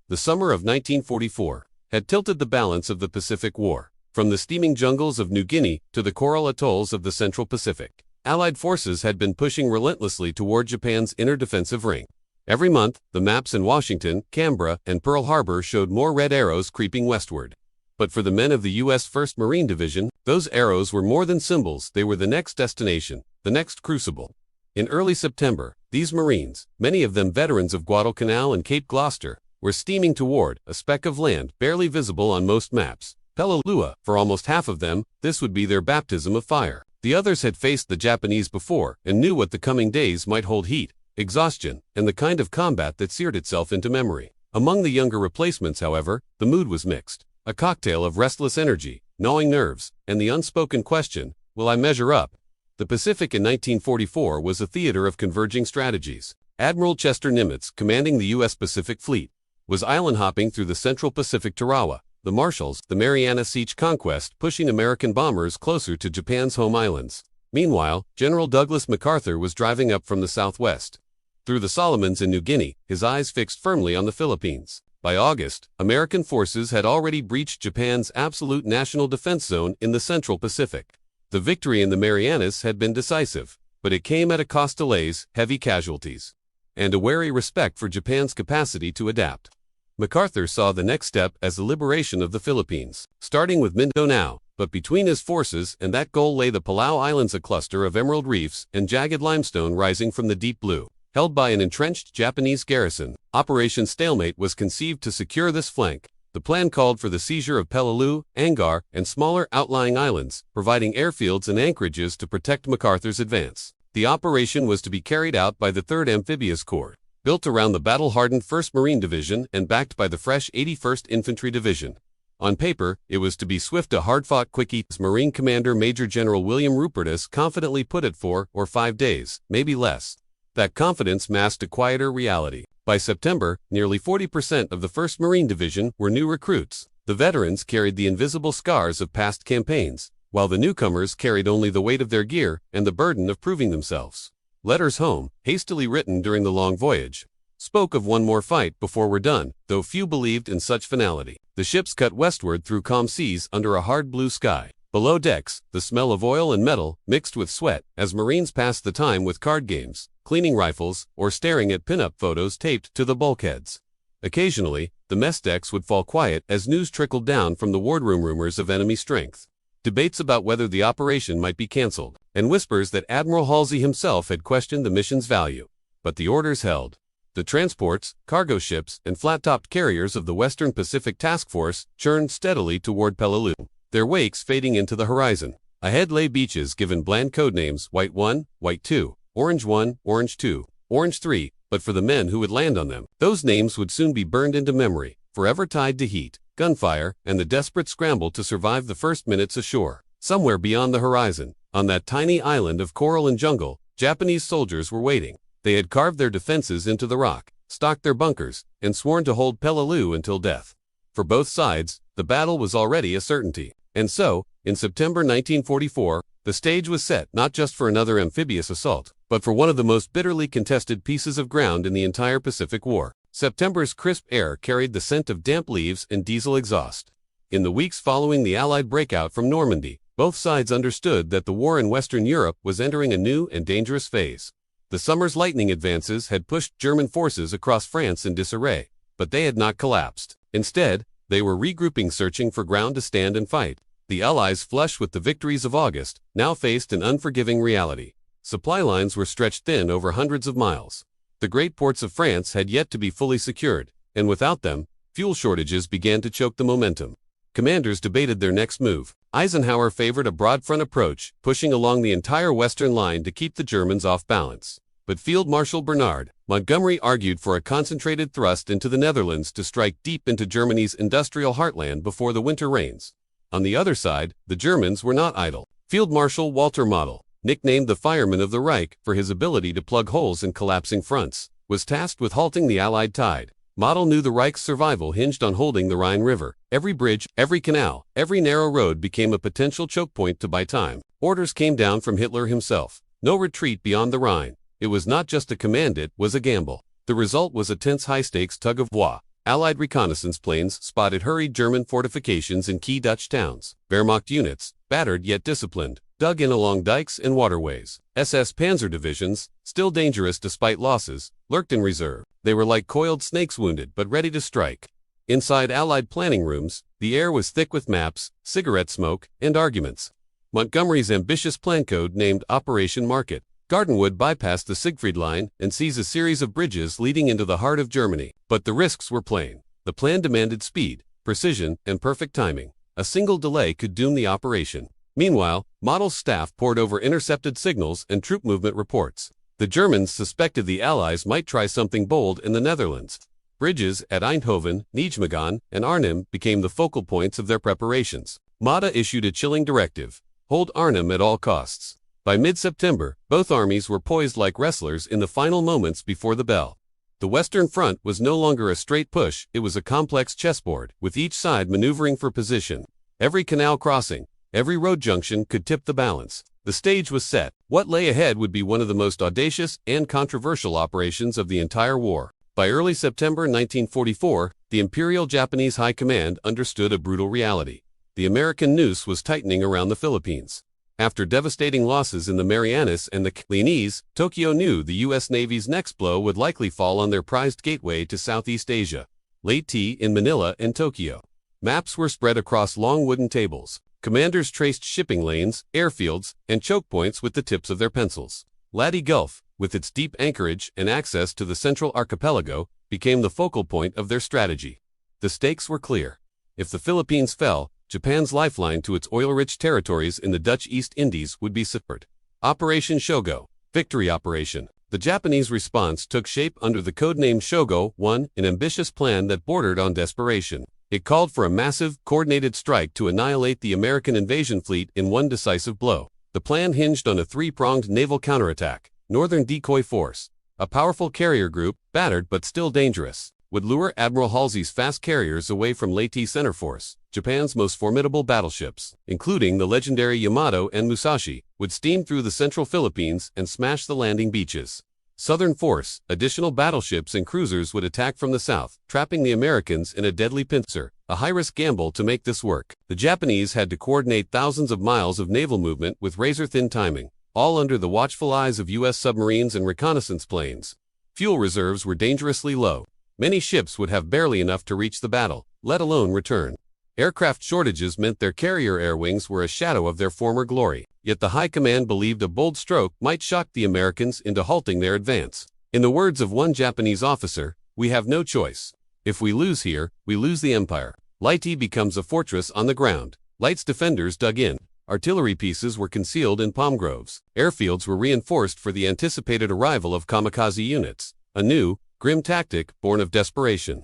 the summer of 1944, had tilted the balance of the Pacific War, from the steaming jungles of New Guinea to the coral atolls of the Central Pacific. Allied forces had been pushing relentlessly toward Japan's inner defensive ring. Every month, the maps in Washington, Canberra, and Pearl Harbor showed more red arrows creeping westward. But for the men of the U.S. 1st Marine Division, those arrows were more than symbols. They were the next destination, the next crucible. In early September, these Marines, many of them veterans of Guadalcanal and Cape Gloucester, were steaming toward a speck of land barely visible on most maps. Peleliu. For almost half of them, this would be their baptism of fire. The others had faced the Japanese before and knew what the coming days might hold: heat, exhaustion, and the kind of combat that seared itself into memory. Among the younger replacements, however, the mood was mixed. A cocktail of restless energy, gnawing nerves, and the unspoken question, will I measure up? The Pacific in 1944 was a theater of converging strategies. Admiral Chester Nimitz, commanding the U.S. Pacific Fleet, was island-hopping through the Central Pacific Tarawa, the Marshalls, the Mariana Siege conquest, pushing American bombers closer to Japan's home islands. Meanwhile, General Douglas MacArthur was driving up from the southwest, through the Solomons and New Guinea, his eyes fixed firmly on the Philippines. By August, American forces had already breached Japan's absolute national defense zone in the Central Pacific. The victory in the Marianas had been decisive, but it came at a cost: delays, heavy casualties, and a wary respect for Japan's capacity to adapt. MacArthur saw the next step as the liberation of the Philippines, starting with Mindanao, but between his forces and that goal lay the Palau Islands, a cluster of emerald reefs and jagged limestone rising from the deep blue. Held by an entrenched Japanese garrison, Operation Stalemate was conceived to secure this flank. The plan called for the seizure of Peleliu, Angar, and smaller outlying islands, providing airfields and anchorages to protect MacArthur's advance. The operation was to be carried out by the 3rd Amphibious Corps, built around the battle-hardened 1st Marine Division and backed by the fresh 81st Infantry Division. On paper, it was to be swift, a hard-fought quickie. Marine Commander Major General William Rupertus confidently put it 4 or 5 days, maybe less. That confidence masked a quieter reality. By September, nearly 40% of the 1st Marine Division were new recruits. The veterans carried the invisible scars of past campaigns, while the newcomers carried only the weight of their gear and the burden of proving themselves. Letters home, hastily written during the long voyage, spoke of one more fight before we're done, though few believed in such finality. The ships cut westward through calm seas under a hard blue sky. Below decks, the smell of oil and metal mixed with sweat as Marines passed the time with card games, cleaning rifles, or staring at pin-up photos taped to the bulkheads. Occasionally, the mess decks would fall quiet as news trickled down from the wardroom: rumors of enemy strength, debates about whether the operation might be canceled, and whispers that Admiral Halsey himself had questioned the mission's value. But the orders held. The transports, cargo ships, and flat-topped carriers of the Western Pacific Task Force churned steadily toward Peleliu, their wakes fading into the horizon. Ahead lay beaches given bland codenames: White 1, White 2, Orange 1, Orange 2, Orange 3, but for the men who would land on them, those names would soon be burned into memory, forever tied to heat, gunfire, and the desperate scramble to survive the first minutes ashore. Somewhere beyond the horizon, on that tiny island of coral and jungle, Japanese soldiers were waiting. They had carved their defenses into the rock, stocked their bunkers, and sworn to hold Peleliu until death. For both sides, the battle was already a certainty. And so, in September 1944, the stage was set not just for another amphibious assault, but for one of the most bitterly contested pieces of ground in the entire Pacific War. September's crisp air carried the scent of damp leaves and diesel exhaust. In the weeks following the Allied breakout from Normandy, both sides understood that the war in Western Europe was entering a new and dangerous phase. The summer's lightning advances had pushed German forces across France in disarray, but they had not collapsed. Instead, they were regrouping, searching for ground to stand and fight. The Allies, flush with the victories of August, now faced an unforgiving reality. Supply lines were stretched thin over hundreds of miles. The great ports of France had yet to be fully secured, and without them, fuel shortages began to choke the momentum. Commanders debated their next move. Eisenhower favored a broad front approach, pushing along the entire western line to keep the Germans off balance. But Field Marshal Bernard Montgomery argued for a concentrated thrust into the Netherlands to strike deep into Germany's industrial heartland before the winter rains. On the other side, the Germans were not idle. Field Marshal Walter Model, nicknamed the Fireman of the Reich for his ability to plug holes in collapsing fronts, was tasked with halting the Allied tide. Model knew the Reich's survival hinged on holding the Rhine River. Every bridge, every canal, every narrow road became a potential choke point to buy time. Orders came down from Hitler himself. No retreat beyond the Rhine. It was not just a command, it was a gamble. The result was a tense, high-stakes tug-of-war. Allied reconnaissance planes spotted hurried German fortifications in key Dutch towns. Wehrmacht units, battered yet disciplined, dug in along dikes and waterways. SS Panzer divisions, still dangerous despite losses, lurked in reserve. They were like coiled snakes wounded but ready to strike. Inside Allied planning rooms, the air was thick with maps, cigarette smoke, and arguments. Montgomery's ambitious plan code named Operation Market Garden would bypass the Siegfried Line and seize a series of bridges leading into the heart of Germany. But the risks were plain. The plan demanded speed, precision, and perfect timing. A single delay could doom the operation. Meanwhile, Model's staff pored over intercepted signals and troop movement reports. The Germans suspected the Allies might try something bold in the Netherlands. Bridges at Eindhoven, Nijmegen, and Arnhem became the focal points of their preparations. Mata issued a chilling directive: hold Arnhem at all costs. By mid-September, both armies were poised like wrestlers in the final moments before the bell. The Western Front was no longer a straight push, it was a complex chessboard, with each side maneuvering for position. Every canal crossing, every road junction could tip the balance. The stage was set. What lay ahead would be one of the most audacious and controversial operations of the entire war. By early September 1944, the Imperial Japanese High Command understood a brutal reality. The American noose was tightening around the Philippines. After devastating losses in the Marianas and the Chinese, Tokyo knew the U.S. Navy's next blow would likely fall on their prized gateway to Southeast Asia, Leyte in Manila and Tokyo. Maps were spread across long wooden tables. Commanders traced shipping lanes, airfields, and choke points with the tips of their pencils. Leyte Gulf, with its deep anchorage and access to the central archipelago, became the focal point of their strategy. The stakes were clear. If the Philippines fell, Japan's lifeline to its oil-rich territories in the Dutch East Indies would be severed. Operation Shogo, Victory Operation. The Japanese response took shape under the codename Shogo 1, an ambitious plan that bordered on desperation. It called for a massive, coordinated strike to annihilate the American invasion fleet in one decisive blow. The plan hinged on a three-pronged naval counterattack. Northern Decoy Force, a powerful carrier group, battered but still dangerous, would lure Admiral Halsey's fast carriers away from Leyte Center Force. Japan's most formidable battleships, including the legendary Yamato and Musashi, would steam through the central Philippines and smash the landing beaches. Southern Force, additional battleships and cruisers would attack from the south, trapping the Americans in a deadly pincer, a high-risk gamble to make this work. The Japanese had to coordinate thousands of miles of naval movement with razor-thin timing, all under the watchful eyes of U.S. submarines and reconnaissance planes. Fuel reserves were dangerously low. Many ships would have barely enough to reach the battle, let alone return. Aircraft shortages meant their carrier air wings were a shadow of their former glory, yet the High Command believed a bold stroke might shock the Americans into halting their advance. In the words of one Japanese officer, "We have no choice. If we lose here, we lose the empire." Leyte becomes a fortress on the ground. Light's defenders dug in. Artillery pieces were concealed in palm groves. Airfields were reinforced for the anticipated arrival of kamikaze units, a new, grim tactic born of desperation.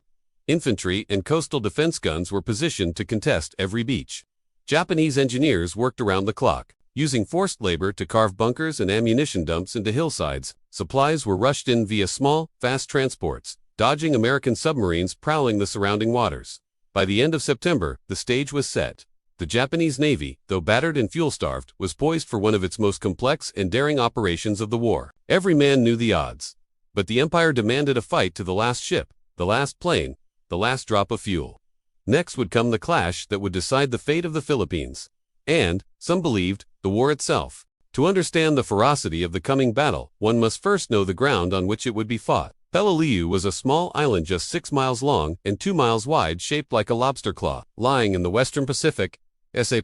Infantry and coastal defense guns were positioned to contest every beach. Japanese engineers worked around the clock, using forced labor to carve bunkers and ammunition dumps into hillsides. Supplies were rushed in via small, fast transports, dodging American submarines prowling the surrounding waters. By the end of September, the stage was set. The Japanese Navy, though battered and fuel-starved, was poised for one of its most complex and daring operations of the war. Every man knew the odds. But the Empire demanded a fight to the last ship, the last plane, the last drop of fuel. Next would come the clash that would decide the fate of the Philippines. And, some believed, the war itself. To understand the ferocity of the coming battle, one must first know the ground on which it would be fought. Peleliu was a small island just 6 miles long and 2 miles wide, shaped like a lobster claw, lying in the western Pacific,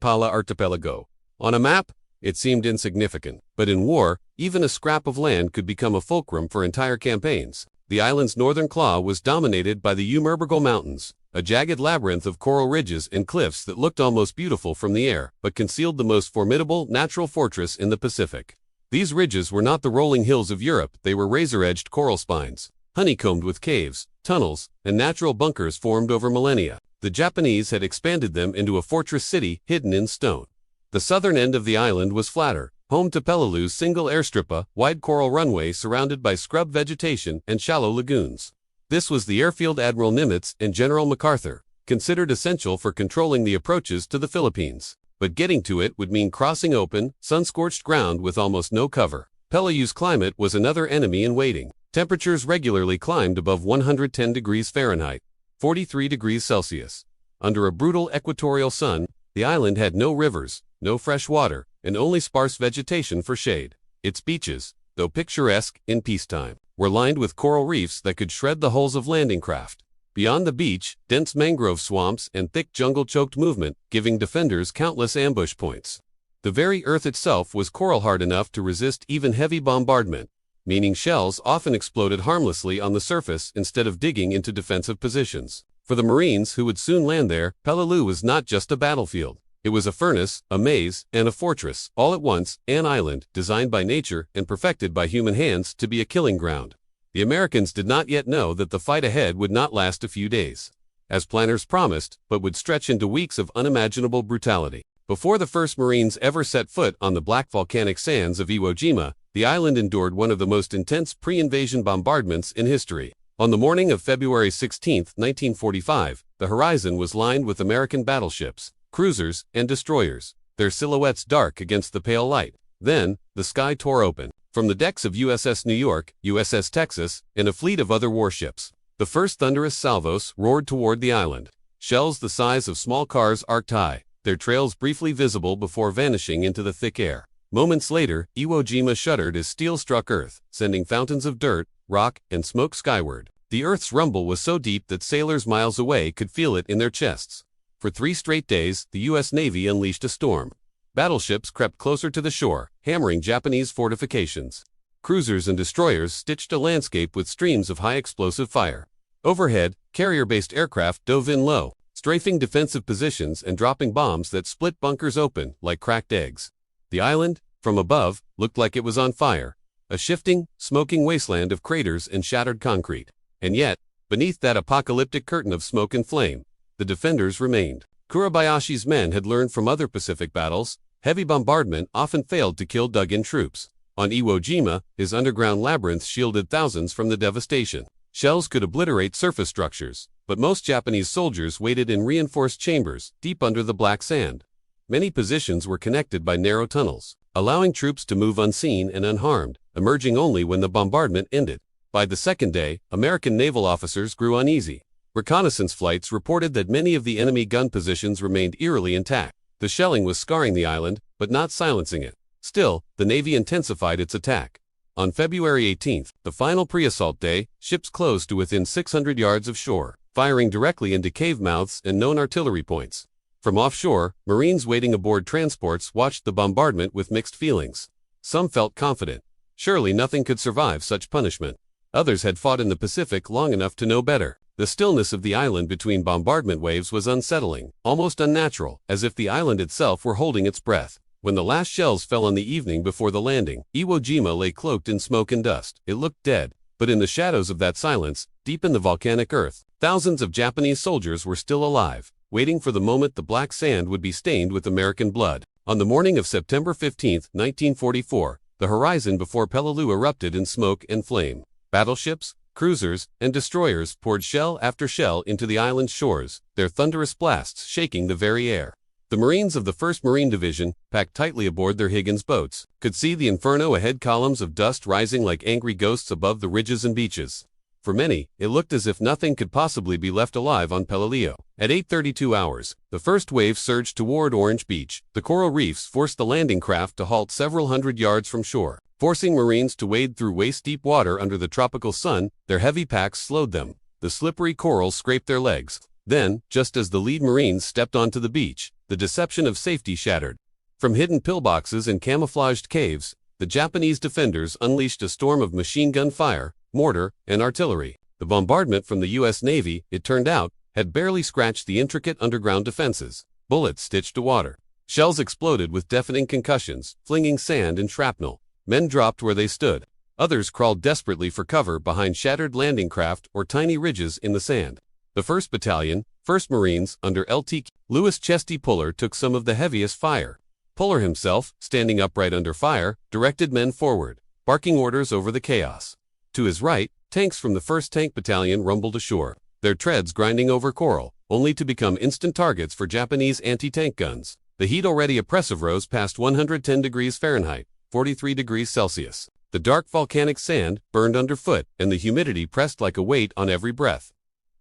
Pala Archipelago. On a map, it seemed insignificant, but in war, even a scrap of land could become a fulcrum for entire campaigns. The island's northern claw was dominated by the Umerbergel Mountains, a jagged labyrinth of coral ridges and cliffs that looked almost beautiful from the air, but concealed the most formidable natural fortress in the Pacific. These ridges were not the rolling hills of Europe, they were razor-edged coral spines, honeycombed with caves, tunnels, and natural bunkers formed over millennia. The Japanese had expanded them into a fortress city hidden in stone. The southern end of the island was flatter, home to Peleliu's single airstrip, a wide coral runway surrounded by scrub vegetation and shallow lagoons. This was the airfield Admiral Nimitz and General MacArthur, considered essential for controlling the approaches to the Philippines. But getting to it would mean crossing open, sun-scorched ground with almost no cover. Peleliu's climate was another enemy in waiting. Temperatures regularly climbed above 110 degrees Fahrenheit. 43 degrees Celsius. Under a brutal equatorial sun, the island had no rivers, no fresh water, and only sparse vegetation for shade. Its beaches, though picturesque in peacetime, were lined with coral reefs that could shred the hulls of landing craft. Beyond the beach, dense mangrove swamps and thick jungle choked movement, giving defenders countless ambush points. The very earth itself was coral-hard enough to resist even heavy bombardment, meaning shells often exploded harmlessly on the surface instead of digging into defensive positions. For the Marines who would soon land there, Peleliu was not just a battlefield. It was a furnace, a maze, and a fortress, all at once, an island designed by nature and perfected by human hands to be a killing ground. The Americans did not yet know that the fight ahead would not last a few days, as planners promised, but would stretch into weeks of unimaginable brutality. Before the first Marines ever set foot on the black volcanic sands of Iwo Jima, the island endured one of the most intense pre-invasion bombardments in history. On the morning of February 16, 1945, the horizon was lined with American battleships, cruisers, and destroyers, their silhouettes dark against the pale light. Then, the sky tore open. From the decks of USS New York, USS Texas, and a fleet of other warships, the first thunderous salvos roared toward the island. Shells the size of small cars arced high, their trails briefly visible before vanishing into the thick air. Moments later, Iwo Jima shuddered as steel struck earth, sending fountains of dirt, rock, and smoke skyward. The earth's rumble was so deep that sailors miles away could feel it in their chests. For 3 straight days, the U.S. Navy unleashed a storm. Battleships crept closer to the shore, hammering Japanese fortifications. Cruisers and destroyers stitched a landscape with streams of high-explosive fire. Overhead, carrier-based aircraft dove in low, strafing defensive positions and dropping bombs that split bunkers open like cracked eggs. The island, from above, looked like it was on fire, a shifting, smoking wasteland of craters and shattered concrete. And yet, beneath that apocalyptic curtain of smoke and flame, the defenders remained. Kurabayashi's men had learned from other Pacific battles, heavy bombardment often failed to kill dug-in troops. On Iwo Jima, his underground labyrinth shielded thousands from the devastation. Shells could obliterate surface structures, but most Japanese soldiers waited in reinforced chambers, deep under the black sand. Many positions were connected by narrow tunnels, allowing troops to move unseen and unharmed, emerging only when the bombardment ended. By the second day, American naval officers grew uneasy. Reconnaissance flights reported that many of the enemy gun positions remained eerily intact. The shelling was scarring the island, but not silencing it. Still, the Navy intensified its attack. On February 18, the final pre-assault day, ships closed to within 600 yards of shore, firing directly into cave mouths and known artillery points. From offshore, Marines waiting aboard transports watched the bombardment with mixed feelings. Some felt confident. Surely nothing could survive such punishment. Others had fought in the Pacific long enough to know better. The stillness of the island between bombardment waves was unsettling, almost unnatural, as if the island itself were holding its breath. When the last shells fell on the evening before the landing, Iwo Jima lay cloaked in smoke and dust. It looked dead. But in the shadows of that silence, deep in the volcanic earth, thousands of Japanese soldiers were still alive, waiting for the moment the black sand would be stained with American blood. On the morning of September 15, 1944, the horizon before Peleliu erupted in smoke and flame. Battleships, cruisers, and destroyers poured shell after shell into the island's shores, their thunderous blasts shaking the very air. The Marines of the 1st Marine Division, packed tightly aboard their Higgins boats, could see the inferno ahead, columns of dust rising like angry ghosts above the ridges and beaches. For many, it looked as if nothing could possibly be left alive on Peleliu. At 8:32 hours, the first wave surged toward Orange Beach. The coral reefs forced the landing craft to halt several hundred yards from shore, forcing Marines to wade through waist-deep water under the tropical sun. Their heavy packs slowed them. The slippery coral scraped their legs. Then, just as the lead Marines stepped onto the beach, the deception of safety shattered. From hidden pillboxes and camouflaged caves, the Japanese defenders unleashed a storm of machine gun fire, mortar, and artillery. The bombardment from the U.S. Navy, it turned out, had barely scratched the intricate underground defenses. Bullets stitched to water. Shells exploded with deafening concussions, flinging sand and shrapnel. Men dropped where they stood. Others crawled desperately for cover behind shattered landing craft or tiny ridges in the sand. The 1st Battalion, 1st Marines, under Lt. Louis Chesty Puller took some of the heaviest fire. Puller himself, standing upright under fire, directed men forward, barking orders over the chaos. To his right, tanks from the 1st Tank Battalion rumbled ashore, their treads grinding over coral, only to become instant targets for Japanese anti-tank guns. The heat already oppressive rose past 110 degrees Fahrenheit, 43 degrees Celsius. The dark volcanic sand burned underfoot, and the humidity pressed like a weight on every breath.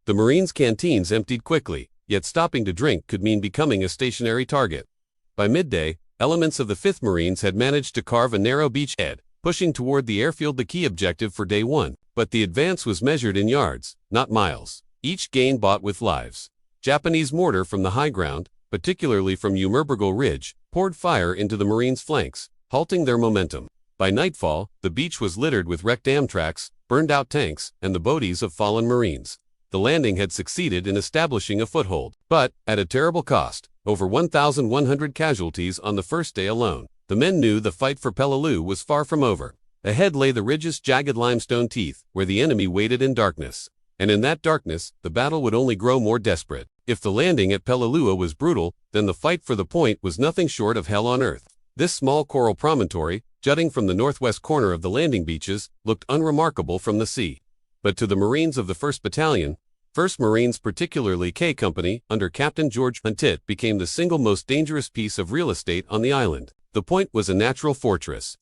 The Marines' canteens emptied quickly, yet stopping to drink could mean becoming a stationary target. By midday, elements of the 5th Marines had managed to carve a narrow beachhead, pushing toward the airfield, the key objective for day 1. But the advance was measured in yards, not miles. Each gain bought with lives. Japanese mortar from the high ground, particularly from Umerbergel Ridge, poured fire into the Marines' flanks, halting their momentum. By nightfall, the beach was littered with wrecked Amtraks, burned-out tanks, and the bodies of fallen Marines. The landing had succeeded in establishing a foothold, but, at a terrible cost, over 1,100 casualties on the first day alone. The men knew the fight for Peleliu was far from over. Ahead lay the ridge's jagged limestone teeth, where the enemy waited in darkness. And in that darkness, the battle would only grow more desperate. If the landing at Peleliu was brutal, then the fight for the point was nothing short of hell on earth. This small coral promontory, jutting from the northwest corner of the landing beaches, looked unremarkable from the sea. But to the Marines of the 1st Battalion, 1st Marines, particularly K Company, under Captain George Huntit, became the single most dangerous piece of real estate on the island. The point was a natural fortress.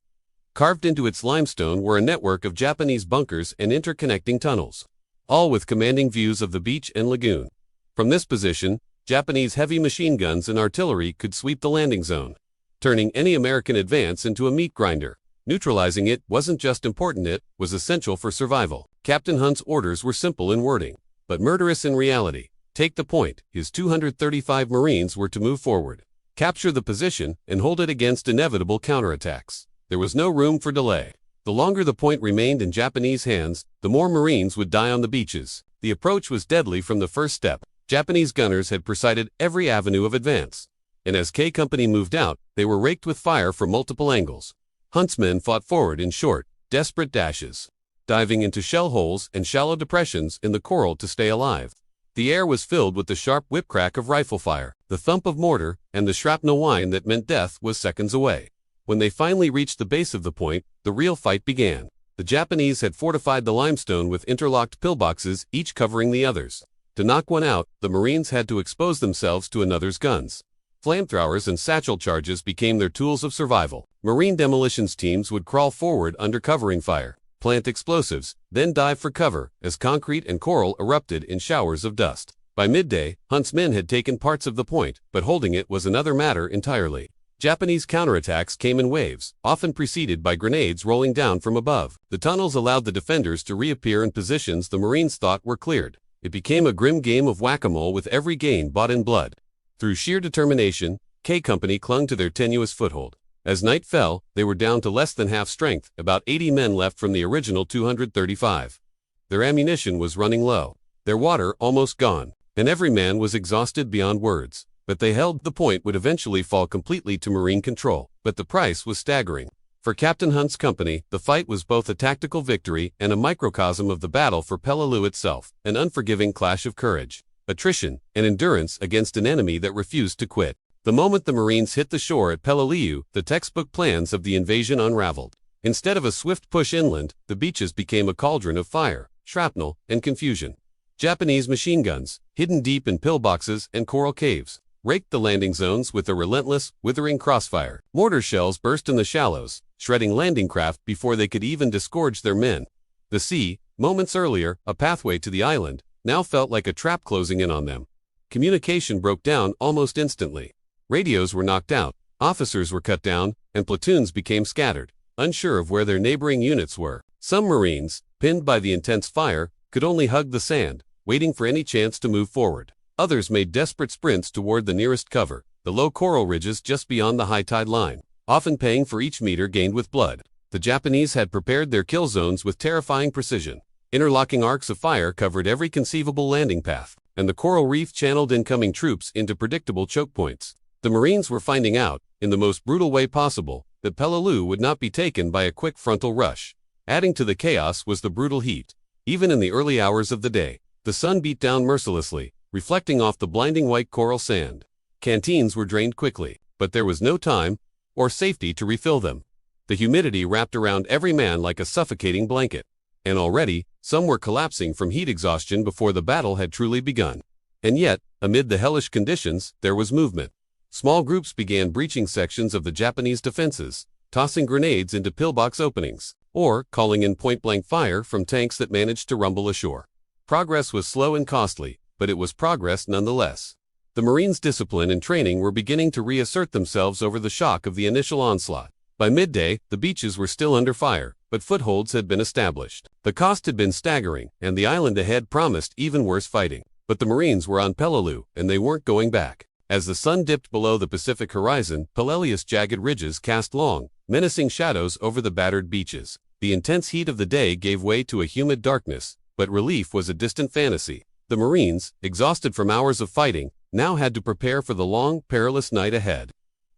Carved into its limestone were a network of Japanese bunkers and interconnecting tunnels, all with commanding views of the beach and lagoon. From this position, Japanese heavy machine guns and artillery could sweep the landing zone, turning any American advance into a meat grinder. Neutralizing it wasn't just important, it was essential for survival. Captain Hunt's orders were simple in wording, but murderous in reality. Take the point. His 235 Marines were to move forward, capture the position, and hold it against inevitable counterattacks. There was no room for delay. The longer the point remained in Japanese hands, the more Marines would die on the beaches. The approach was deadly from the first step. Japanese gunners had presided every avenue of advance, and as K Company moved out, they were raked with fire from multiple angles. Hunt's men fought forward in short, desperate dashes, diving into shell holes and shallow depressions in the coral to stay alive. The air was filled with the sharp whip-crack of rifle fire, the thump of mortar, and the shrapnel whine that meant death was seconds away. When they finally reached the base of the point, the real fight began. The Japanese had fortified the limestone with interlocked pillboxes, each covering the others. To knock one out, the Marines had to expose themselves to another's guns. Flamethrowers and satchel charges became their tools of survival. Marine demolitions teams would crawl forward under covering fire, plant explosives, then dive for cover as concrete and coral erupted in showers of dust. By midday, Hunt's men had taken parts of the point, but holding it was another matter entirely. Japanese counterattacks came in waves, often preceded by grenades rolling down from above. The tunnels allowed the defenders to reappear in positions the Marines thought were cleared. It became a grim game of whack-a-mole with every gain bought in blood. Through sheer determination, K Company clung to their tenuous foothold. As night fell, they were down to less than half strength, about 80 men left from the original 235. Their ammunition was running low, their water almost gone, and every man was exhausted beyond words. But they held. The point would eventually fall completely to Marine control, but the price was staggering. For Captain Hunt's company, the fight was both a tactical victory and a microcosm of the battle for Peleliu itself, an unforgiving clash of courage, attrition, and endurance against an enemy that refused to quit. The moment the Marines hit the shore at Peleliu, the textbook plans of the invasion unraveled. Instead of a swift push inland, the beaches became a cauldron of fire, shrapnel, and confusion. Japanese machine guns, hidden deep in pillboxes and coral caves, raked the landing zones with a relentless, withering crossfire. Mortar shells burst in the shallows, shredding landing craft before they could even disgorge their men. The sea, moments earlier a pathway to the island, now felt like a trap closing in on them. Communication broke down almost instantly. Radios were knocked out, officers were cut down, and platoons became scattered, unsure of where their neighboring units were. Some Marines, pinned by the intense fire, could only hug the sand, waiting for any chance to move forward. Others made desperate sprints toward the nearest cover, the low coral ridges just beyond the high tide line, often paying for each meter gained with blood. The Japanese had prepared their kill zones with terrifying precision. Interlocking arcs of fire covered every conceivable landing path, and the coral reef channeled incoming troops into predictable choke points. The Marines were finding out, in the most brutal way possible, that Peleliu would not be taken by a quick frontal rush. Adding to the chaos was the brutal heat. Even in the early hours of the day, the sun beat down mercilessly, reflecting off the blinding white coral sand. Canteens were drained quickly, but there was no time or safety to refill them. The humidity wrapped around every man like a suffocating blanket, and already, some were collapsing from heat exhaustion before the battle had truly begun. And yet, amid the hellish conditions, there was movement. Small groups began breaching sections of the Japanese defenses, tossing grenades into pillbox openings, or calling in point-blank fire from tanks that managed to rumble ashore. Progress was slow and costly, but it was progress nonetheless. The Marines' discipline and training were beginning to reassert themselves over the shock of the initial onslaught. By midday, the beaches were still under fire, but footholds had been established. The cost had been staggering, and the island ahead promised even worse fighting. But the Marines were on Peleliu, and they weren't going back. As the sun dipped below the Pacific horizon, Pelelius' jagged ridges cast long, menacing shadows over the battered beaches. The intense heat of the day gave way to a humid darkness, but relief was a distant fantasy. The Marines, exhausted from hours of fighting, now had to prepare for the long, perilous night ahead.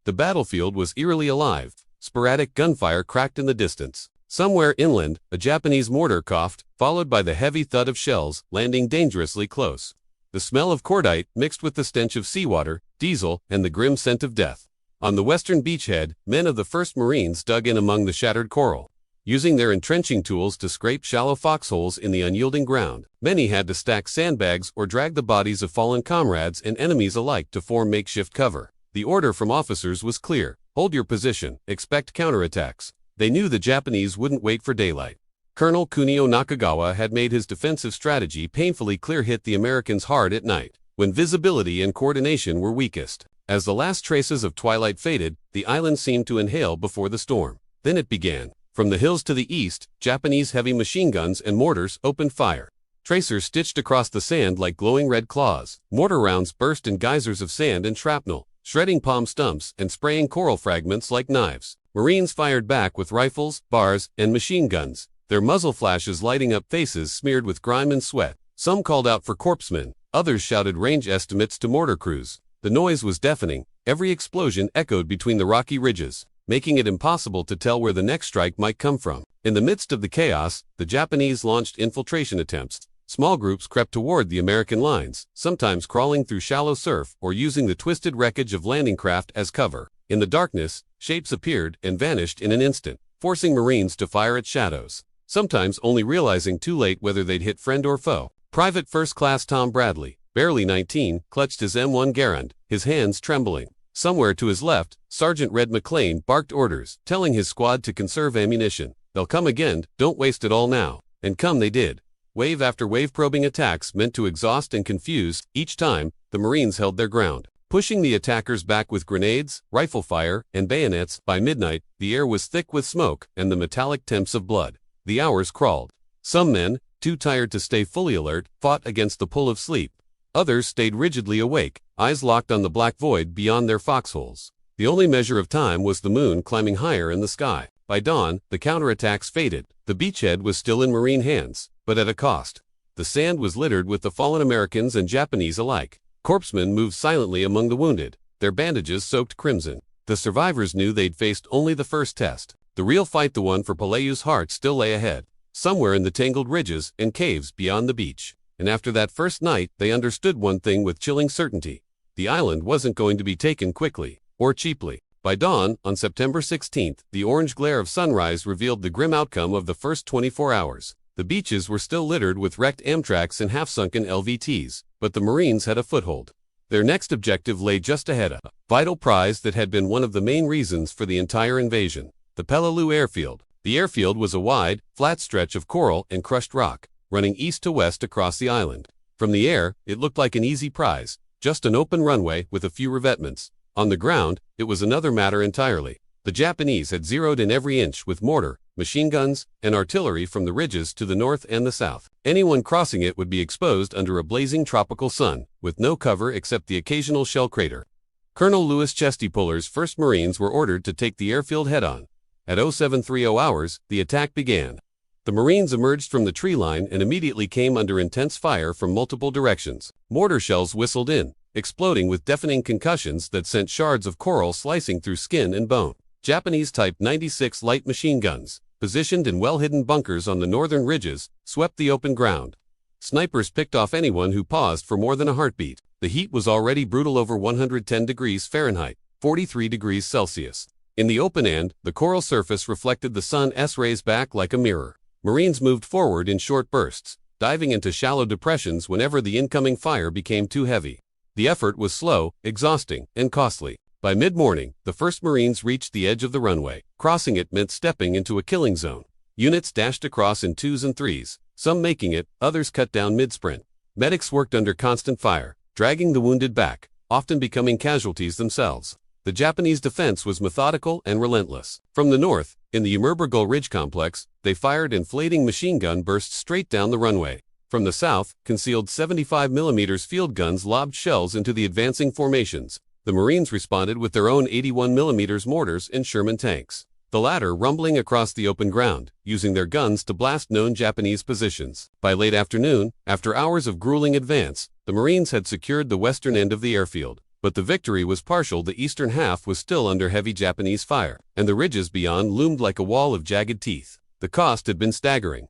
The battlefield was eerily alive. Sporadic gunfire cracked in the distance. Somewhere inland, a Japanese mortar coughed, followed by the heavy thud of shells landing dangerously close. The smell of cordite mixed with the stench of seawater, diesel, and the grim scent of death. On the western beachhead, men of the 1st Marines dug in among the shattered coral. Using their entrenching tools to scrape shallow foxholes in the unyielding ground, many had to stack sandbags or drag the bodies of fallen comrades and enemies alike to form makeshift cover. The order from officers was clear: hold your position, expect counterattacks. They knew the Japanese wouldn't wait for daylight. Colonel Kunio Nakagawa had made his defensive strategy painfully clear hit the Americans hard at night, when visibility and coordination were weakest. As the last traces of twilight faded, the island seemed to inhale before the storm. Then it began. From the hills to the east, Japanese heavy machine guns and mortars opened fire. Tracers stitched across the sand like glowing red claws. Mortar rounds burst in geysers of sand and shrapnel, shredding palm stumps and spraying coral fragments like knives. Marines fired back with rifles, bars, and machine guns, their muzzle flashes lighting up faces smeared with grime and sweat. Some called out for corpsmen, others shouted range estimates to mortar crews. The noise was deafening. Every explosion echoed between the rocky ridges, making it impossible to tell where the next strike might come from. In the midst of the chaos, the Japanese launched infiltration attempts. Small groups crept toward the American lines, sometimes crawling through shallow surf or using the twisted wreckage of landing craft as cover. In the darkness, shapes appeared and vanished in an instant, forcing Marines to fire at shadows, sometimes only realizing too late whether they'd hit friend or foe. Private First Class Tom Bradley, barely 19, clutched his M1 Garand, his hands trembling. Somewhere to his left, Sergeant Red McLean barked orders, telling his squad to conserve ammunition. They'll come again, don't waste it all now. And come they did. Wave after wave probing attacks meant to exhaust and confuse. Each time, the Marines held their ground, pushing the attackers back with grenades, rifle fire, and bayonets. By midnight, the air was thick with smoke and the metallic temps of blood. The hours crawled. Some men, too tired to stay fully alert, fought against the pull of sleep. Others stayed rigidly awake, eyes locked on the black void beyond their foxholes. The only measure of time was the moon climbing higher in the sky. By dawn, the counterattacks faded. The beachhead was still in Marine hands, but at a cost. The sand was littered with the fallen Americans and Japanese alike. Corpsmen moved silently among the wounded, their bandages soaked crimson. The survivors knew they'd faced only the first test. The real fight, the one for Peleliu's heart, still lay ahead, somewhere in the tangled ridges and caves beyond the beach. And after that first night, they understood one thing with chilling certainty. The island wasn't going to be taken quickly, or cheaply. By dawn, on September 16th, the orange glare of sunrise revealed the grim outcome of the first 24 hours. The beaches were still littered with wrecked Amtraks and half-sunken LVTs, but the Marines had a foothold. Their next objective lay just ahead, a vital prize that had been one of the main reasons for the entire invasion: the Peleliu airfield. The airfield was a wide, flat stretch of coral and crushed rock, running east to west across the island. From the air, it looked like an easy prize, just an open runway with a few revetments. On the ground, it was another matter entirely. The Japanese had zeroed in every inch with mortar, machine guns, and artillery from the ridges to the north and the south. Anyone crossing it would be exposed under a blazing tropical sun, with no cover except the occasional shell crater. Colonel Louis Chestipuller's 1st Marines were ordered to take the airfield head-on. At 0730 hours, the attack began. The Marines emerged from the tree line and immediately came under intense fire from multiple directions. Mortar shells whistled in, exploding with deafening concussions that sent shards of coral slicing through skin and bone. Japanese Type 96 light machine guns, positioned in well-hidden bunkers on the northern ridges, swept the open ground. Snipers picked off anyone who paused for more than a heartbeat. The heat was already brutal, over 110 degrees Fahrenheit, 43 degrees Celsius. In the open end, the coral surface reflected the sun's rays back like a mirror. Marines moved forward in short bursts, diving into shallow depressions whenever the incoming fire became too heavy. The effort was slow, exhausting, and costly. By mid-morning, the 1st Marines reached the edge of the runway. Crossing it meant stepping into a killing zone. Units dashed across in 2s and 3s, some making it, others cut down mid-sprint. Medics worked under constant fire, dragging the wounded back, often becoming casualties themselves. The Japanese defense was methodical and relentless. From the north, in the Yumurbergul Ridge complex, they fired inflating machine gun bursts straight down the runway. From the south, concealed 75mm field guns lobbed shells into the advancing formations. The Marines responded with their own 81mm mortars and Sherman tanks, the latter rumbling across the open ground, using their guns to blast known Japanese positions. By late afternoon, after hours of grueling advance, the Marines had secured the western end of the airfield. But the victory was partial. The eastern half was still under heavy Japanese fire, and the ridges beyond loomed like a wall of jagged teeth. The cost had been staggering.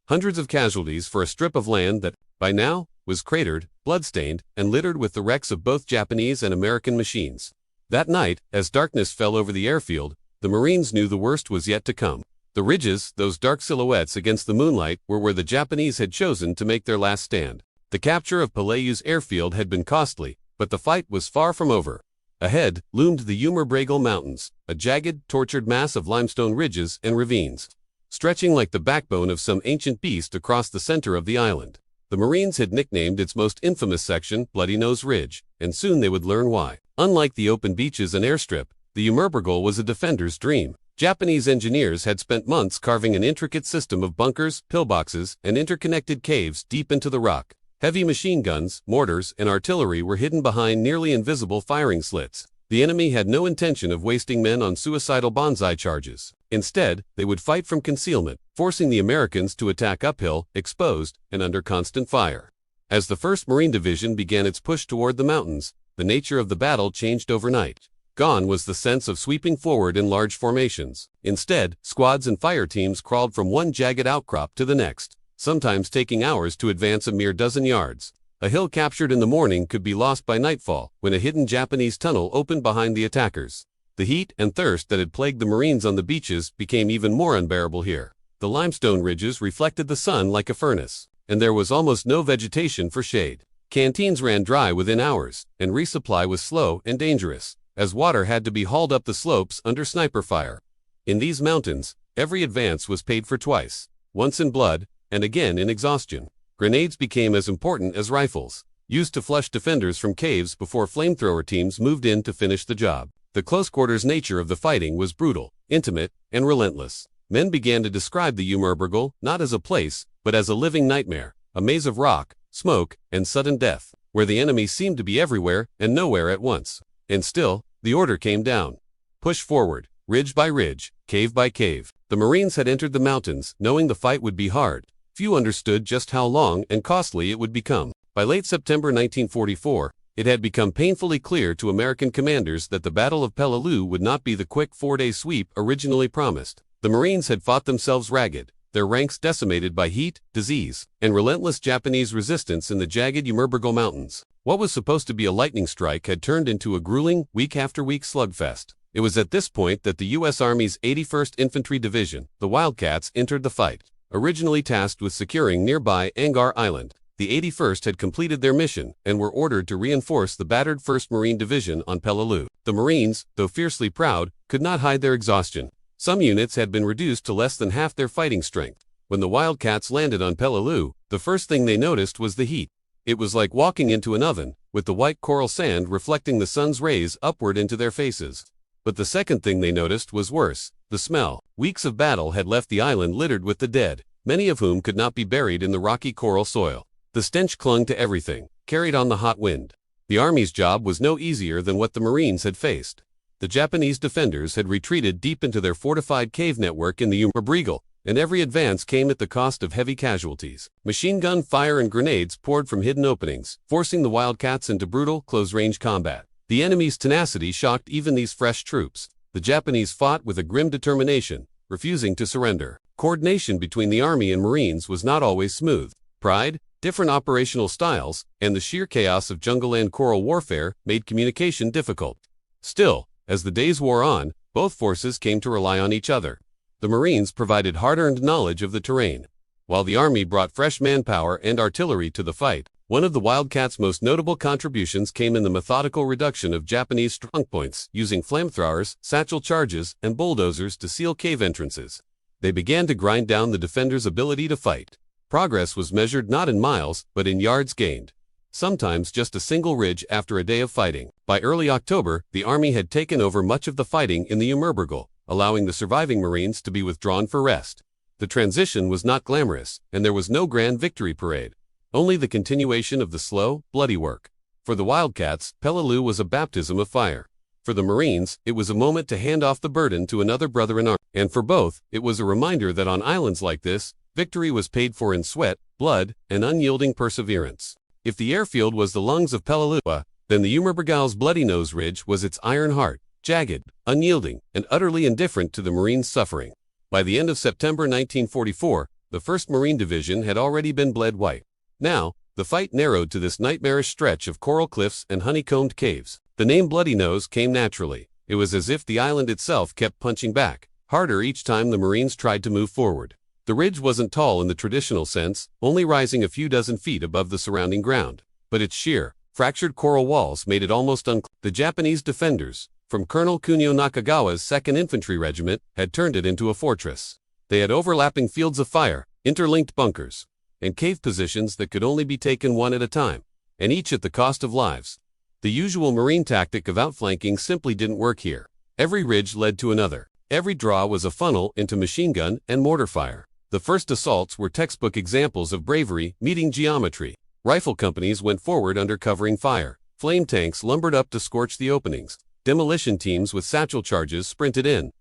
Hundreds of casualties for a strip of land that, by now, was cratered, blood-stained, and littered with the wrecks of both Japanese and American machines. That night, as darkness fell over the airfield, the Marines knew the worst was yet to come. The ridges, those dark silhouettes against the moonlight, were where the Japanese had chosen to make their last stand. The capture of Peleliu's airfield had been costly, but the fight was far from over. Ahead loomed the Yumurbergul Mountains, a jagged, tortured mass of limestone ridges and ravines, stretching like the backbone of some ancient beast across the center of the island. The Marines had nicknamed its most infamous section Bloody Nose Ridge, and soon they would learn why. Unlike the open beaches and airstrip, the Yumurbergul was a defender's dream. Japanese engineers had spent months carving an intricate system of bunkers, pillboxes, and interconnected caves deep into the rock. Heavy machine guns, mortars, and artillery were hidden behind nearly invisible firing slits. The enemy had no intention of wasting men on suicidal banzai charges. Instead, they would fight from concealment, forcing the Americans to attack uphill, exposed, and under constant fire. As the 1st Marine Division began its push toward the mountains, the nature of the battle changed overnight. Gone was the sense of sweeping forward in large formations. Instead, squads and fire teams crawled from one jagged outcrop to the next, sometimes taking hours to advance a mere dozen yards. A hill captured in the morning could be lost by nightfall, when a hidden Japanese tunnel opened behind the attackers. The heat and thirst that had plagued the Marines on the beaches became even more unbearable here. The limestone ridges reflected the sun like a furnace, and there was almost no vegetation for shade. Canteens ran dry within hours, and resupply was slow and dangerous, as water had to be hauled up the slopes under sniper fire. In these mountains, every advance was paid for twice, once in blood, and again in exhaustion. Grenades became as important as rifles, used to flush defenders from caves before flamethrower teams moved in to finish the job. The close-quarters nature of the fighting was brutal, intimate, and relentless. Men began to describe the Yumurbergul not as a place, but as a living nightmare, a maze of rock, smoke, and sudden death, where the enemy seemed to be everywhere and nowhere at once. And still, the order came down. Push forward, ridge by ridge, cave by cave. The Marines had entered the mountains, knowing the fight would be hard. Few understood just how long and costly it would become. By late September 1944, it had become painfully clear to American commanders that the Battle of Peleliu would not be the quick 4-day sweep originally promised. The Marines had fought themselves ragged, their ranks decimated by heat, disease, and relentless Japanese resistance in the jagged Yumurbergul Mountains. What was supposed to be a lightning strike had turned into a grueling, week-after-week slugfest. It was at this point that the U.S. Army's 81st Infantry Division, the Wildcats, entered the fight. Originally tasked with securing nearby Angar Island, the 81st had completed their mission and were ordered to reinforce the battered 1st Marine Division on Peleliu. The Marines, though fiercely proud, could not hide their exhaustion. Some units had been reduced to less than half their fighting strength. When the Wildcats landed on Peleliu, the first thing they noticed was the heat. It was like walking into an oven, with the white coral sand reflecting the sun's rays upward into their faces. But the second thing they noticed was worse, the smell. Weeks of battle had left the island littered with the dead, many of whom could not be buried in the rocky coral soil. The stench clung to everything, carried on the hot wind. The Army's job was no easier than what the Marines had faced. The Japanese defenders had retreated deep into their fortified cave network in the Yumurbergul, and every advance came at the cost of heavy casualties. Machine gun fire and grenades poured from hidden openings, forcing the Wildcats into brutal, close-range combat. The enemy's tenacity shocked even these fresh troops. The Japanese fought with a grim determination, refusing to surrender. Coordination between the Army and Marines was not always smooth. Pride, different operational styles, and the sheer chaos of jungle and coral warfare made communication difficult. Still, as the days wore on, both forces came to rely on each other. The Marines provided hard-earned knowledge of the terrain, while the Army brought fresh manpower and artillery to the fight. One of the Wildcats' most notable contributions came in the methodical reduction of Japanese strongpoints, using flamethrowers, satchel charges, and bulldozers to seal cave entrances. They began to grind down the defenders' ability to fight. Progress was measured not in miles, but in yards gained. Sometimes just a single ridge after a day of fighting. By early October, the Army had taken over much of the fighting in the Umerbergl, allowing the surviving Marines to be withdrawn for rest. The transition was not glamorous, and there was no grand victory parade. Only the continuation of the slow, bloody work. For the Wildcats, Peleliu was a baptism of fire. For the Marines, it was a moment to hand off the burden to another brother in arms. And for both, it was a reminder that on islands like this, victory was paid for in sweat, blood, and unyielding perseverance. If the airfield was the lungs of Peleliu, then the Umerbergl's Bloody Nose Ridge was its iron heart, jagged, unyielding, and utterly indifferent to the Marines' suffering. By the end of September 1944, the 1st Marine Division had already been bled white. Now, the fight narrowed to this nightmarish stretch of coral cliffs and honeycombed caves. The name Bloody Nose came naturally. It was as if the island itself kept punching back, harder each time the Marines tried to move forward. The ridge wasn't tall in the traditional sense, only rising a few dozen feet above the surrounding ground. But its sheer, fractured coral walls made it almost unclimbable. The Japanese defenders, from Colonel Kunio Nakagawa's 2nd Infantry Regiment, had turned it into a fortress. They had overlapping fields of fire, interlinked bunkers, and cave positions that could only be taken one at a time, and each at the cost of lives. The usual Marine tactic of outflanking simply didn't work here. Every ridge led to another. Every draw was a funnel into machine gun and mortar fire. The first assaults were textbook examples of bravery meeting geometry. Rifle companies went forward under covering fire. Flame tanks lumbered up to scorch the openings. Demolition teams with satchel charges sprinted in,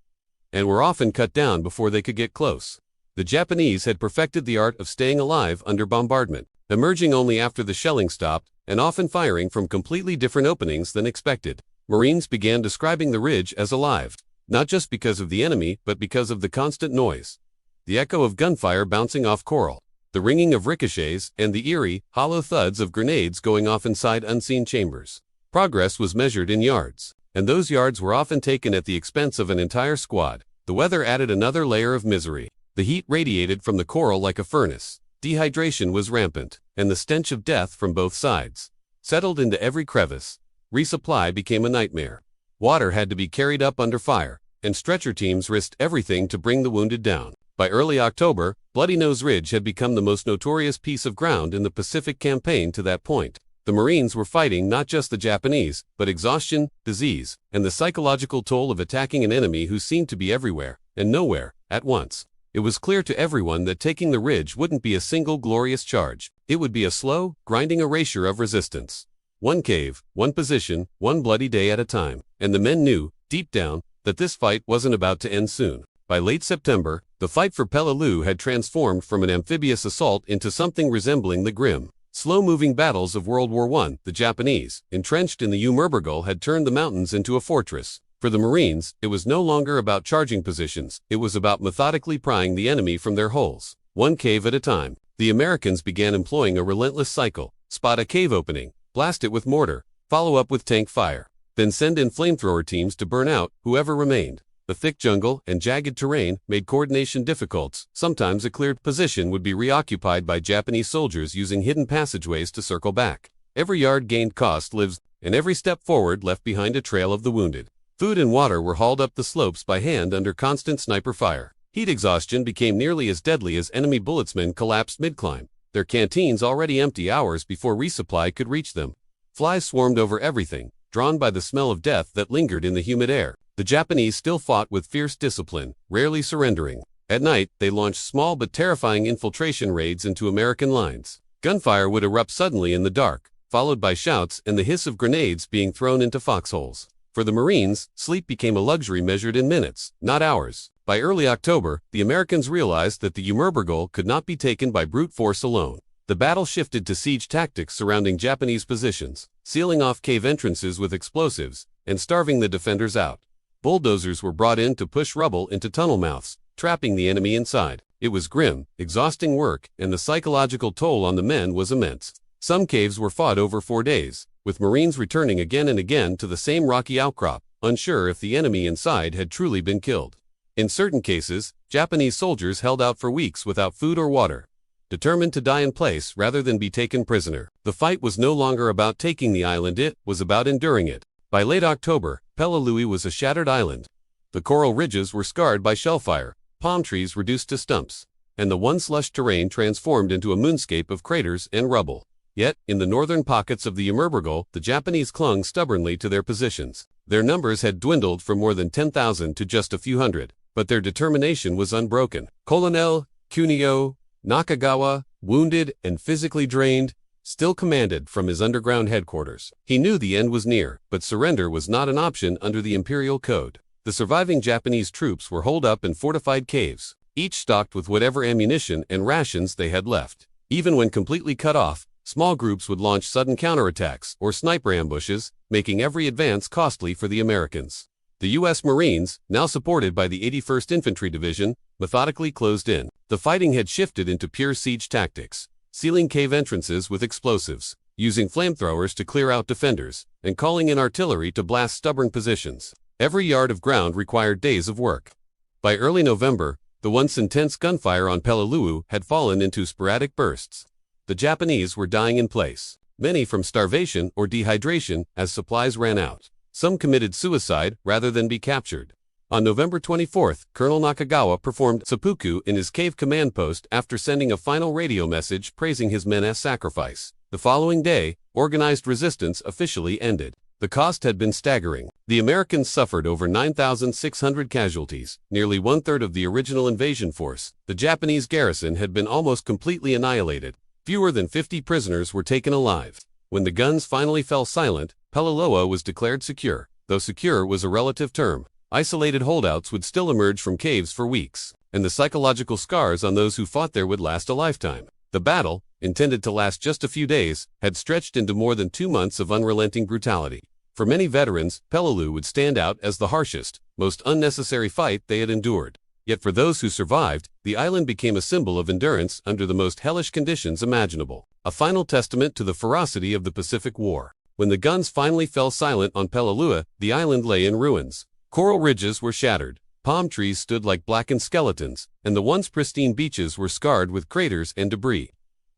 and were often cut down before they could get close. The Japanese had perfected the art of staying alive under bombardment, emerging only after the shelling stopped, and often firing from completely different openings than expected. Marines began describing the ridge as alive, not just because of the enemy, but because of the constant noise. The echo of gunfire bouncing off coral, the ringing of ricochets, and the eerie, hollow thuds of grenades going off inside unseen chambers. Progress was measured in yards, and those yards were often taken at the expense of an entire squad. The weather added another layer of misery. The heat radiated from the coral like a furnace. Dehydration was rampant, and the stench of death from both sides settled into every crevice. Resupply became a nightmare. Water had to be carried up under fire, and stretcher teams risked everything to bring the wounded down. By early October, Bloody Nose Ridge had become the most notorious piece of ground in the Pacific campaign to that point. The Marines were fighting not just the Japanese, but exhaustion, disease, and the psychological toll of attacking an enemy who seemed to be everywhere, and nowhere, at once. It was clear to everyone that taking the ridge wouldn't be a single glorious charge. It would be a slow, grinding erasure of resistance. One cave, one position, one bloody day at a time. And the men knew, deep down, that this fight wasn't about to end soon. By late September, the fight for Peleliu had transformed from an amphibious assault into something resembling the grim, slow-moving battles of World War I. The Japanese, entrenched in the Umerbergl, had turned the mountains into a fortress. For the Marines, it was no longer about charging positions. It was about methodically prying the enemy from their holes, one cave at a time. The Americans began employing a relentless cycle: spot a cave opening, blast it with mortar, follow up with tank fire, then send in flamethrower teams to burn out whoever remained. The thick jungle and jagged terrain made coordination difficult. Sometimes a cleared position would be reoccupied by Japanese soldiers using hidden passageways to circle back. Every yard gained cost lives, and every step forward left behind a trail of the wounded. Food and water were hauled up the slopes by hand under constant sniper fire. Heat exhaustion became nearly as deadly as enemy bulletsmen collapsed mid-climb, their canteens already empty hours before resupply could reach them. Flies swarmed over everything, drawn by the smell of death that lingered in the humid air. The Japanese still fought with fierce discipline, rarely surrendering. At night, they launched small but terrifying infiltration raids into American lines. Gunfire would erupt suddenly in the dark, followed by shouts and the hiss of grenades being thrown into foxholes. For the Marines, sleep became a luxury measured in minutes, not hours. By early October, the Americans realized that the Umerbergl could not be taken by brute force alone. The battle shifted to siege tactics surrounding Japanese positions, sealing off cave entrances with explosives, and starving the defenders out. Bulldozers were brought in to push rubble into tunnel mouths, trapping the enemy inside. It was grim, exhausting work, and the psychological toll on the men was immense. Some caves were fought over 4 days, with Marines returning again and again to the same rocky outcrop, unsure if the enemy inside had truly been killed. In certain cases, Japanese soldiers held out for weeks without food or water, determined to die in place rather than be taken prisoner. The fight was no longer about taking the island, it was about enduring it. By late October, Peleliu was a shattered island. The coral ridges were scarred by shellfire, palm trees reduced to stumps, and the once lush terrain transformed into a moonscape of craters and rubble. Yet, in the northern pockets of the Ymerburgel, the Japanese clung stubbornly to their positions. Their numbers had dwindled from more than 10,000 to just a few hundred, but their determination was unbroken. Colonel Kunio Nakagawa, wounded and physically drained, still commanded from his underground headquarters. He knew the end was near, but surrender was not an option under the imperial code. The surviving Japanese troops were holed up in fortified caves, each stocked with whatever ammunition and rations they had left. Even when completely cut off, small groups would launch sudden counterattacks or sniper ambushes, making every advance costly for the Americans. The U.S. Marines, now supported by the 81st Infantry Division, methodically closed in. The fighting had shifted into pure siege tactics, sealing cave entrances with explosives, using flamethrowers to clear out defenders, and calling in artillery to blast stubborn positions. Every yard of ground required days of work. By early November, the once intense gunfire on Peleliu had fallen into sporadic bursts. The Japanese were dying in place, many from starvation or dehydration as supplies ran out. Some committed suicide rather than be captured. On November 24, Colonel Nakagawa performed seppuku in his cave command post after sending a final radio message praising his men's sacrifice. The following day, organized resistance officially ended. The cost had been staggering. The Americans suffered over 9,600 casualties, nearly one-third of the original invasion force. The Japanese garrison had been almost completely annihilated. Fewer than 50 prisoners were taken alive. When the guns finally fell silent, Peleliu was declared secure. Though secure was a relative term, isolated holdouts would still emerge from caves for weeks, and the psychological scars on those who fought there would last a lifetime. The battle, intended to last just a few days, had stretched into more than 2 months of unrelenting brutality. For many veterans, Peleliu would stand out as the harshest, most unnecessary fight they had endured. Yet for those who survived, the island became a symbol of endurance under the most hellish conditions imaginable, a final testament to the ferocity of the Pacific War. When the guns finally fell silent on Peleliu, the island lay in ruins. Coral ridges were shattered, palm trees stood like blackened skeletons, and the once pristine beaches were scarred with craters and debris.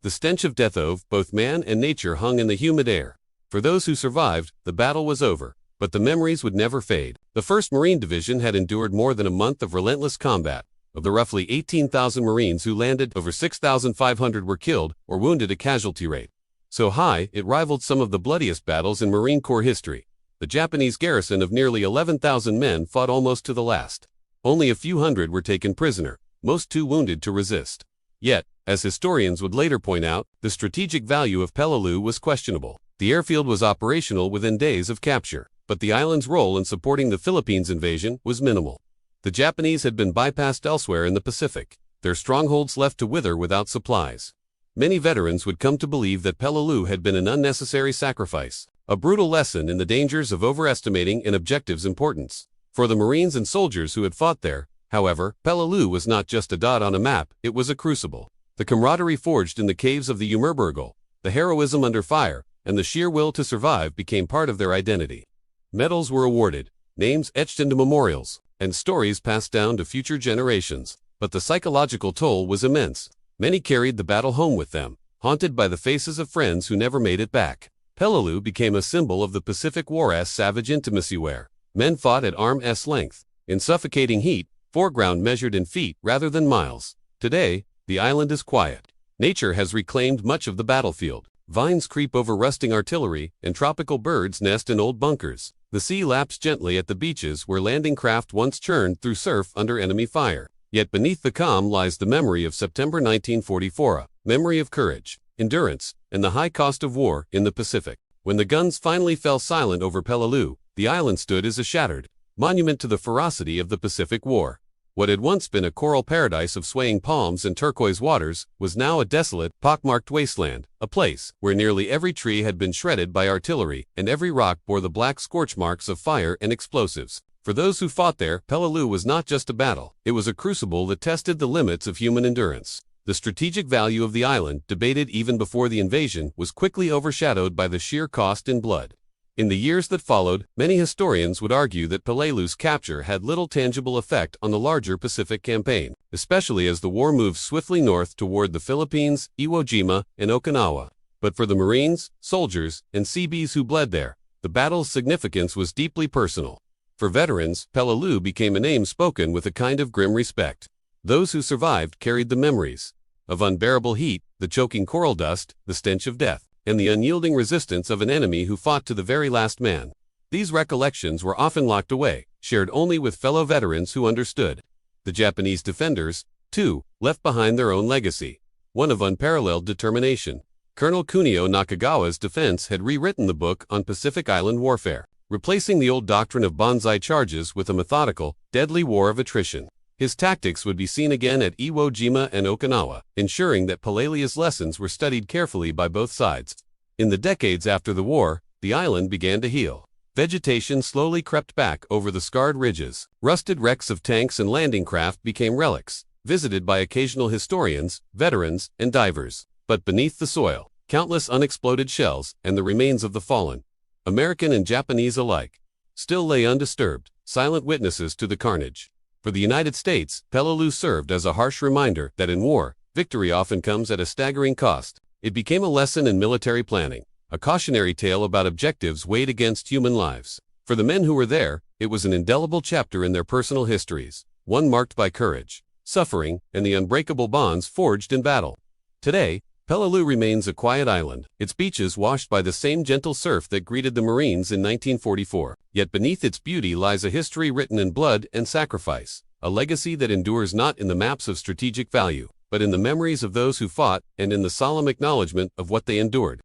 The stench of death of both man and nature hung in the humid air. For those who survived, the battle was over, but the memories would never fade. The 1st Marine Division had endured more than a month of relentless combat. Of the roughly 18,000 Marines who landed, over 6,500 were killed or wounded, a casualty rate so high it rivaled some of the bloodiest battles in Marine Corps history. The Japanese garrison of nearly 11,000 men fought almost to the last. Only a few hundred were taken prisoner, most too wounded to resist. Yet, as historians would later point out, the strategic value of Peleliu was questionable. The airfield was operational within days of capture, but the island's role in supporting the Philippines invasion was minimal. The Japanese had been bypassed elsewhere in the Pacific, their strongholds left to wither without supplies. Many veterans would come to believe that Peleliu had been an unnecessary sacrifice, a brutal lesson in the dangers of overestimating an objective's importance. For the Marines and soldiers who had fought there, however, Peleliu was not just a dot on a map, it was a crucible. The camaraderie forged in the caves of the Ymerburgel, the heroism under fire, and the sheer will to survive became part of their identity. Medals were awarded, names etched into memorials, and stories passed down to future generations. But the psychological toll was immense. Many carried the battle home with them, haunted by the faces of friends who never made it back. Peleliu became a symbol of the Pacific War's savage intimacy where men fought at arm's length, in suffocating heat, foreground measured in feet rather than miles. Today, the island is quiet. Nature has reclaimed much of the battlefield. Vines creep over rusting artillery, and tropical birds nest in old bunkers. The sea laps gently at the beaches where landing craft once churned through surf under enemy fire. Yet beneath the calm lies the memory of September 1944, a memory of courage, endurance, and the high cost of war in the Pacific. When the guns finally fell silent over Peleliu, the island stood as a shattered monument to the ferocity of the Pacific War. What had once been a coral paradise of swaying palms and turquoise waters was now a desolate, pockmarked wasteland, a place where nearly every tree had been shredded by artillery and every rock bore the black scorch marks of fire and explosives. For those who fought there, Peleliu was not just a battle, it was a crucible that tested the limits of human endurance. The strategic value of the island, debated even before the invasion, was quickly overshadowed by the sheer cost in blood. In the years that followed, many historians would argue that Peleliu's capture had little tangible effect on the larger Pacific campaign, especially as the war moved swiftly north toward the Philippines, Iwo Jima, and Okinawa. But for the Marines, soldiers, and Seabees who bled there, the battle's significance was deeply personal. For veterans, Peleliu became a name spoken with a kind of grim respect. Those who survived carried the memories of unbearable heat, the choking coral dust, the stench of death, and the unyielding resistance of an enemy who fought to the very last man. These recollections were often locked away, shared only with fellow veterans who understood. The Japanese defenders, too, left behind their own legacy, one of unparalleled determination. Colonel Kunio Nakagawa's defense had rewritten the book on Pacific Island warfare, replacing the old doctrine of banzai charges with a methodical, deadly war of attrition. His tactics would be seen again at Iwo Jima and Okinawa, ensuring that Peleliu's lessons were studied carefully by both sides. In the decades after the war, the island began to heal. Vegetation slowly crept back over the scarred ridges. Rusted wrecks of tanks and landing craft became relics, visited by occasional historians, veterans, and divers. But beneath the soil, countless unexploded shells and the remains of the fallen, American and Japanese alike, still lay undisturbed, silent witnesses to the carnage. For the United States, Peleliu served as a harsh reminder that in war, victory often comes at a staggering cost. It became a lesson in military planning, a cautionary tale about objectives weighed against human lives. For the men who were there, it was an indelible chapter in their personal histories, one marked by courage, suffering, and the unbreakable bonds forged in battle. Today, Peleliu remains a quiet island, its beaches washed by the same gentle surf that greeted the Marines in 1944. Yet beneath its beauty lies a history written in blood and sacrifice, a legacy that endures not in the maps of strategic value, but in the memories of those who fought and in the solemn acknowledgement of what they endured.